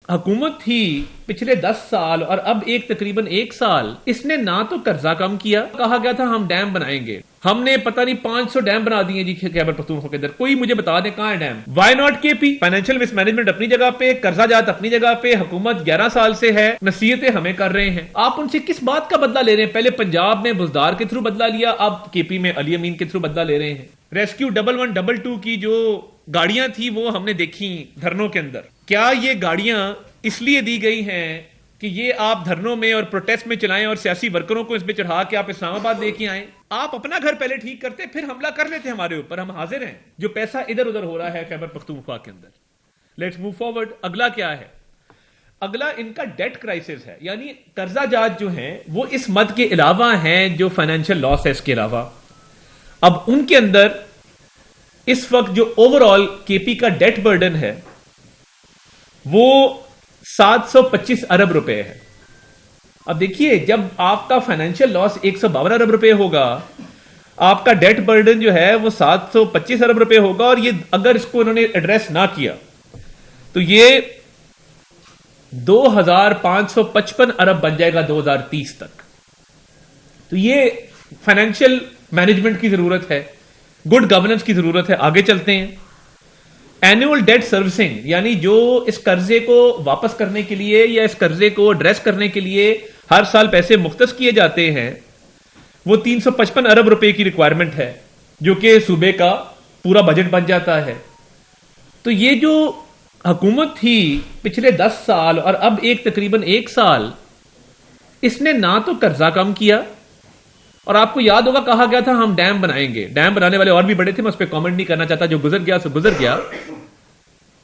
حکومت تھی پچھلے 10 سال اور اب تقریباً 1 سال اس نے نہ تو قرضہ کم کیا، کہا گیا تھا ہم ڈیم بنائیں گے، ہم نے پتہ نہیں 500 ڈیم بنا دیے جی خیبر پختونخوا کے اندر، کوئی مجھے بتا دیں کہاں ہے ڈیم؟ وائی ناٹ کے پی؟ فائنینشیل مس مینجمنٹ اپنی جگہ پہ، قرضہ جات اپنی جگہ پہ، حکومت 11 سال سے ہے، نصیحتیں ہمیں کر رہے ہیں، آپ ان سے کس بات کا بدلہ لے رہے ہیں؟ پہلے پنجاب میں بزدار کے تھرو بدلہ لیا، اب کے پی میں علی امین کے تھرو بدلہ لے رہے ہیں۔ ریسکیو 1112 کی جو گاڑیاں تھی وہ ہم نے دیکھی دھرنوں کے اندر، کیا یہ گاڑیاں اس لیے دی گئی ہیں کہ یہ آپ دھرنوں میں اور پروٹیسٹ میں چلائیں اور سیاسی ورکروں کو اس پہ چڑھا کے آپ اسلام آباد لے کے آئیں؟ آپ اپنا گھر پہلے ٹھیک کرتے پھر حملہ کر لیتے ہمارے اوپر، ہم حاضر ہیں۔ جو پیسہ ادھر ادھر ہو رہا ہے خیبر پختونخوا کے اندر، لیٹس موو فارورڈ۔ اگلا کیا ہے؟ اگلا ان کا ڈیٹ کرائسس ہے، یعنی قرضہ جات جو ہیں وہ اس مد کے علاوہ ہیں جو فائنینشیل لاس ہے اس کے علاوہ، اب ان کے اندر اس وقت جو اوور آل کے پی کا ڈیٹ برڈن ہے وہ 725 ارب روپے ہے۔ اب دیکھیے جب آپ کا فائنینشیل لاس 152 ارب روپے ہوگا، آپ کا ڈیٹ برڈن جو ہے وہ 725 ارب روپے ہوگا، اور یہ اگر اس کو انہوں نے ایڈریس نہ کیا تو یہ 2555 ارب بن جائے گا 2030 تک۔ تو یہ فائنینشیل مینجمنٹ کی ضرورت ہے، گڈ گورننس کی ضرورت ہے۔ آگے چلتے ہیں۔ اینوئل ڈیٹ سروسنگ، یعنی جو اس قرضے کو واپس کرنے کے لیے یا اس قرضے کو ایڈریس کرنے کے لیے ہر سال پیسے مختص کیے جاتے ہیں، وہ 355 ارب روپے کی ریکوائرمنٹ ہے، جو کہ صوبے کا پورا بجٹ بن جاتا ہے۔ تو یہ جو حکومت تھی پچھلے 10 سال اور اب تقریباً 1 سال اس نے نہ تو قرضہ کم کیا، اور آپ کو یاد ہوگا کہا گیا تھا ہم ڈیم بنائیں گے، ڈیم بنانے والے اور بھی بڑے تھے، میں اس پہ کامنٹ نہیں کرنا چاہتا، جو گزر گیا سو گزر گیا۔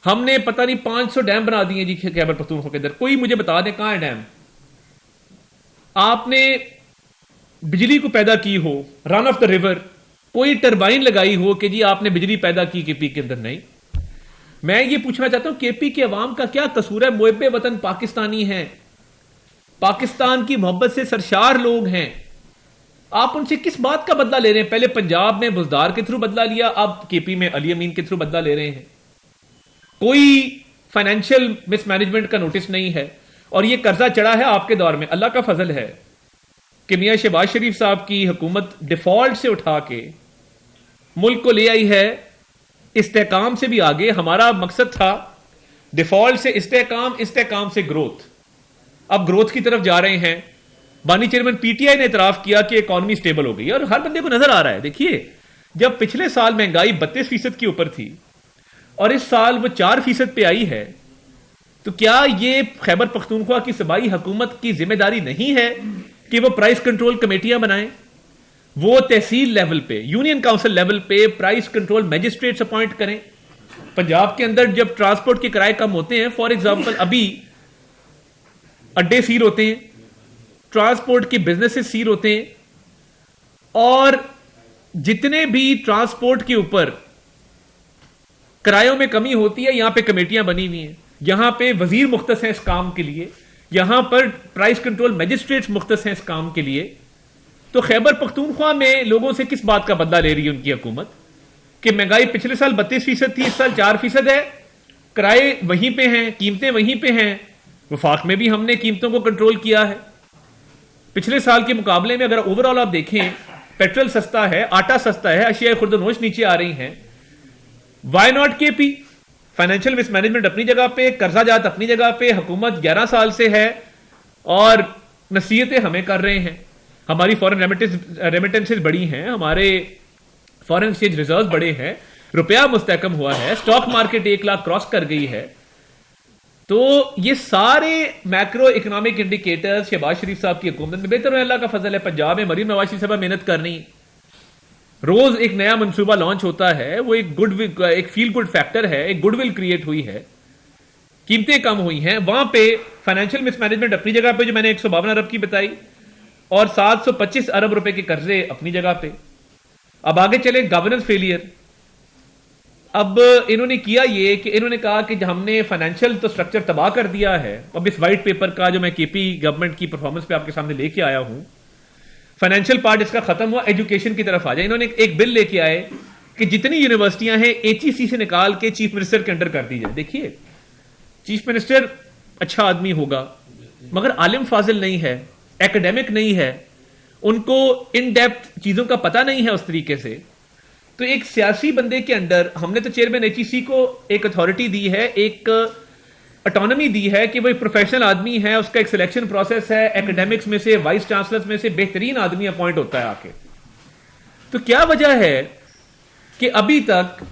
ہم نے پتہ نہیں 500 ڈیم بنا دیے جی خیبر پختونخوا کے اندر، کوئی مجھے بتا دیں کہاں ہے ڈیم؟ آپ نے بجلی کو پیدا کی ہو رن آف دا ریور، کوئی ٹربائن لگائی ہو کہ جی آپ نے بجلی پیدا کی کے پی کے اندر؟ نہیں۔ میں یہ پوچھنا چاہتا ہوں کے پی کے عوام کا کیا قصور ہے؟ محب وطن پاکستانی ہیں، پاکستان کی محبت سے سرشار لوگ ہیں، آپ ان سے کس بات کا بدلہ لے رہے ہیں؟ پہلے پنجاب میں بزدار کے تھرو بدلہ لیا، اب کے پی میں علی امین کے تھرو بدلہ لے رہے ہیں۔ کوئی فائنینشیل مس مینجمنٹ کا نوٹس نہیں ہے، اور یہ قرضہ چڑھا ہے آپ کے دور میں۔ اللہ کا فضل ہے کہ میاں شہباز شریف صاحب کی حکومت ڈیفالٹ سے اٹھا کے ملک کو لے آئی ہے استحکام سے بھی آگے۔ ہمارا مقصد تھا ڈیفالٹ سے استحکام، استحکام سے گروتھ، اب گروتھ کی طرف جا رہے ہیں۔ بانی چیئرمین پی ٹی آئی نے اعتراف کیا کہ اکانومی سٹیبل ہو گئی، اور ہر بندے کو نظر آ رہا ہے۔ دیکھیے جب پچھلے سال مہنگائی 32% کے اوپر تھی اور اس سال وہ 4% پہ آئی ہے، تو کیا یہ خیبر پختونخوا کی صوبائی حکومت کی ذمہ داری نہیں ہے کہ وہ پرائس کنٹرول کمیٹیاں بنائیں؟ وہ تحصیل لیول پہ، یونین کاؤنسل لیول پہ پرائس کنٹرول میجسٹریٹس اپوائنٹ کریں۔ پنجاب کے اندر جب ٹرانسپورٹ کے کرائے کم ہوتے ہیں، فار ایگزامپل ابھی اڈے سیل ہوتے ہیں، ٹرانسپورٹ کی بزنسز سیل ہوتے ہیں، اور جتنے بھی ٹرانسپورٹ کے اوپر کرایوں میں کمی ہوتی ہے یہاں پہ کمیٹیاں بنی ہوئی ہیں، یہاں پہ وزیر مختص ہیں اس کام کے لیے، یہاں پر پرائس کنٹرول میجسٹریٹس مختص ہیں اس کام کے لیے۔ تو خیبر پختونخوا میں لوگوں سے کس بات کا بدلہ لے رہی ہے ان کی حکومت کہ مہنگائی پچھلے سال 32% تھی، اس سال 4% ہے، کرائے وہیں پہ ہیں، قیمتیں وہیں پہ ہیں۔ وفاق میں بھی ہم نے قیمتوں کو کنٹرول کیا ہے پچھلے سال کے مقابلے میں۔ اگر اوور آل آپ دیکھیں، پیٹرول سستا ہے، آٹا سستا ہے، اشیاء خرد و نوش نیچے آ رہی ہیں۔ وائی ناٹ کے پی؟ فائنینشیل مس مینجمنٹ اپنی جگہ پہ، قرضہ جات اپنی جگہ پہ، حکومت 11 سال سے ہے اور نصیحتیں ہمیں کر رہے ہیں۔ ہماری فورن ریمیٹنسز بڑی ہیں، ہمارے فورن ایکسچینج ریزروز بڑے ہیں، روپیہ مستحکم ہوا ہے، اسٹاک مارکیٹ 1 لاکھ کراس کر گئی ہے۔ تو یہ سارے میکرو اکنامک انڈیکیٹرز شہباز شریف صاحب کی حکومت میں بہتر ہے، اللہ کا فضل ہے۔ پنجاب میں مریم نواز شریف صاحب محنت کر رہی ہیں، روز ایک نیا منصوبہ لانچ ہوتا ہے، وہ ایک فیل گڈ فیکٹر ہے، ایک گڈ ول کریٹ ہوئی ہے، قیمتیں کم ہوئی ہیں۔ وہاں پہ فائنینشیل مس مینجمنٹ اپنی جگہ پہ جو میں نے 152 ارب کی بتائی، اور 725 ارب روپے کے قرضے اپنی جگہ پہ۔ اب آگے چلیں، گورننس فیلئر۔ اب انہوں نے کیا یہ کہ انہوں نے کہا کہ ہم نے فائنینشیل تو سٹرکچر تباہ کر دیا ہے۔ اب اس وائٹ پیپر کا جو میں کے پی گورنمنٹ کی پرفارمنس پہ آپ کے سامنے لے کے آیا ہوں، فائنینشیل پارٹ اس کا ختم ہوا، ایجوکیشن کی طرف آ جائے۔ انہوں نے ایک بل لے کے آئے کہ جتنی یونیورسٹیاں ہیں ایچ ای سی سے نکال کے چیف منسٹر کے انڈر کر دی جائے۔ دیکھیے چیف منسٹر اچھا آدمی ہوگا مگر عالم فاضل نہیں ہے, ایکڈیمک نہیں ہے, ان کو ان ڈیپتھ چیزوں کا پتہ نہیں ہے اس طریقے سے, تو ایک سیاسی بندے کے اندر ہم نے تو چیئرمین ایچ ای سی کو ایک اتھارٹی دی ہے, ایک اٹانومی دی ہے کہ وہ ایک پروفیشنل آدمی ہے, اس کا ایک سلیکشن پروسیس ہے, ایکڈیمکس میں سے وائس چانسلر میں سے بہترین آدمی اپوائنٹ ہوتا ہے آ کے. تو کیا وجہ ہے کہ ابھی تک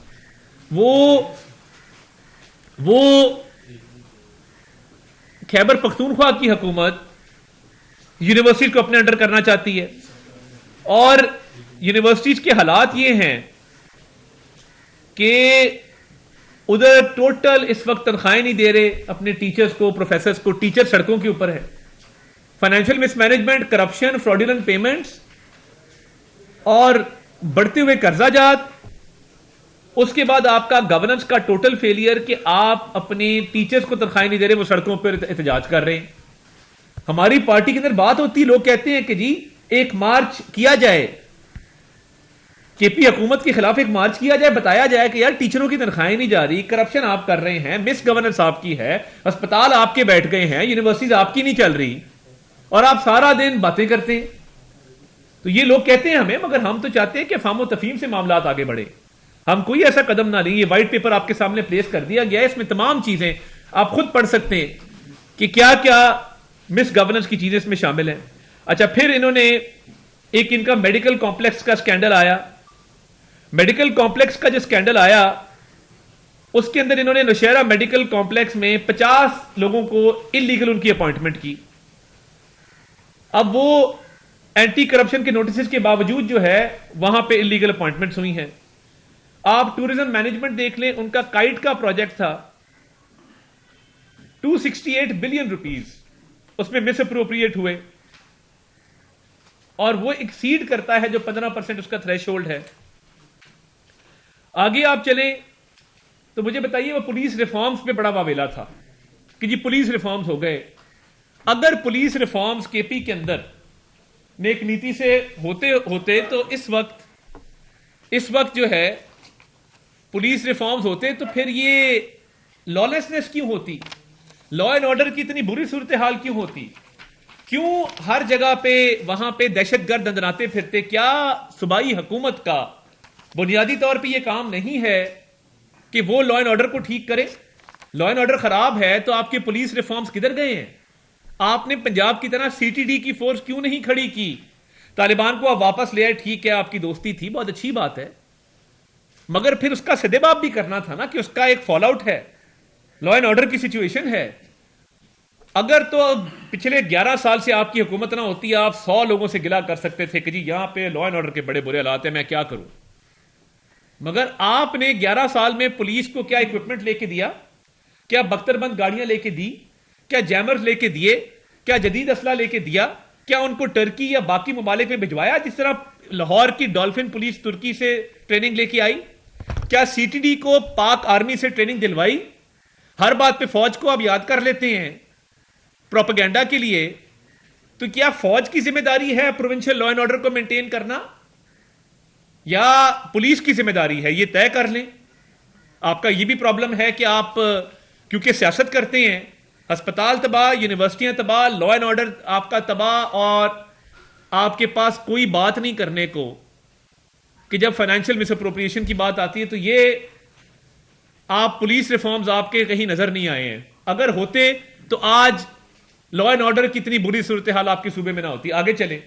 وہ خیبر پختونخوا کی حکومت یونیورسٹی کو اپنے انڈر کرنا چاہتی ہے, اور یونیورسٹیز کے حالات یہ ہیں کہ ادھر ٹوٹل اس وقت تنخواہیں نہیں دے رہے اپنے ٹیچرز کو, پروفیسرز کو, ٹیچر سڑکوں کے اوپر ہے, فائنینشیل مس مینجمنٹ, کرپشن, فراڈولنٹ پیمنٹس اور بڑھتے ہوئے قرضہ جات, اس کے بعد آپ کا گورننس کا ٹوٹل فیلئر کہ آپ اپنے ٹیچرز کو تنخواہیں نہیں دے رہے, وہ سڑکوں پر احتجاج کر رہے ہیں. ہماری پارٹی کے اندر بات ہوتی, لوگ کہتے ہیں کہ جی ایک مارچ کیا جائے, کے پی حکومت کے خلاف ایک مارچ کیا جائے, بتایا جائے کہ یار ٹیچروں کی تنخواہیں نہیں جا رہی, کرپشن آپ کر رہے ہیں, مس گورننس آپ کی ہے, اسپتال آپ کے بیٹھ گئے ہیں, یونیورسٹیز آپ کی نہیں چل رہی, اور آپ سارا دن باتیں کرتے ہیں. تو یہ لوگ کہتے ہیں ہمیں, مگر ہم تو چاہتے ہیں کہ فہم و تفہیم سے معاملات آگے بڑھے. ہم کوئی ایسا قدم نہ لیں. یہ وائٹ پیپر آپ کے سامنے پلیس کر دیا گیا ہے, اس میں تمام چیزیں آپ خود پڑھ سکتے ہیں کہ کیا کیا مس گورننس کی چیزیں اس میں شامل ہیں. اچھا, پھر انہوں نے ایک ان کا میڈیکل کمپلیکس کا سکینڈل آیا. میڈیکل کمپلیکس کا جو سکینڈل آیا اس کے اندر انہوں نے نوشہرہ میڈیکل کمپلیکس میں 50 لوگوں کو انلیگل ان کی اپوائنٹمنٹ کی. اب وہ اینٹی کرپشن کے نوٹسز کے باوجود جو ہے وہاں پہ انلیگل اپوائنٹمنٹس ہوئی ہیں. آپ ٹورزم مینجمنٹ دیکھ لیں, ان کا کائٹ کا پروجیکٹ تھا 268 بلین روپیز, اس میں مس اپروپریٹ ہوئے, اور وہ ایکسیڈ کرتا ہے جو 15% اس کا تھریش ہولڈ ہے. آگے آپ چلیں تو مجھے بتائیے, وہ پولیس ریفارمز پہ بڑا واویلا تھا کہ جی پولیس ریفارمز ہو گئے. اگر پولیس ریفارمز کے پی کے اندر نیک نیتی سے ہوتے تو اس وقت جو ہے پولیس ریفارمز ہوتے تو پھر یہ لا لیسنس کیوں ہوتی, لا اینڈ آرڈر کی اتنی بری صورتحال کیوں ہوتی, کیوں ہر جگہ پہ وہاں پہ دہشت گرد اندراتے پھرتے. کیا صوبائی حکومت کا بنیادی طور پہ یہ کام نہیں ہے کہ وہ لا اینڈ آرڈر کو ٹھیک کرے؟ لا اینڈ آرڈر خراب ہے تو آپ کے پولیس ریفارمز کدھر گئے ہیں؟ آپ نے پنجاب کی طرح سی ٹی ڈی کی فورس کیوں نہیں کھڑی کی؟ طالبان کو آپ واپس لے آئے, ٹھیک ہے آپ کی دوستی تھی, بہت اچھی بات ہے, مگر پھر اس کا سدباب بھی کرنا تھا نا کہ اس کا ایک فال آؤٹ ہے, لا اینڈ آرڈر کی سچویشن ہے. اگر تو پچھلے 11 سال سے آپ کی حکومت نہ ہوتی, آپ 100 لوگوں سے گلا کر سکتے تھے کہ جی یہاں پہ لا اینڈ آرڈر کے بڑے برے حالات ہیں, میں کیا کروں. مگر آپ نے 11 سال میں پولیس کو کیا اکوپمنٹ لے کے دیا, کیا بختر بند گاڑیاں لے کے دی, کیا جیمرز لے کے دیے, کیا جدید اسلحہ لے کے دیا, کیا ان کو ٹرکی یا باقی ممالک میں بھجوایا جس طرح لاہور کی ڈولفن پولیس ترکی سے ٹریننگ لے کے آئی؟ کیا سی ٹی ڈی کو پاک آرمی سے ٹریننگ دلوائی؟ ہر بات پہ فوج کو آپ یاد کر لیتے ہیں پروپیگنڈا کے لیے. تو کیا فوج کی ذمہ داری ہے پروونشل لا اینڈ آرڈر کو مینٹین کرنا یا پولیس کی ذمہ داری ہے؟ یہ طے کر لیں. آپ کا یہ بھی پرابلم ہے کہ آپ کیونکہ سیاست کرتے ہیں, ہسپتال تباہ, یونیورسٹیاں تباہ, لا اینڈ آرڈر آپ کا تباہ, اور آپ کے پاس کوئی بات نہیں کرنے کو کہ جب فائنینشیل مس اپروپریشن کی بات آتی ہے تو یہ آپ پولیس ریفارمز آپ کے کہیں نظر نہیں آئے ہیں. اگر ہوتے تو آج لا اینڈ آرڈر کی اتنی بری صورتحال آپ کے صوبے میں نہ ہوتی. آگے چلیں.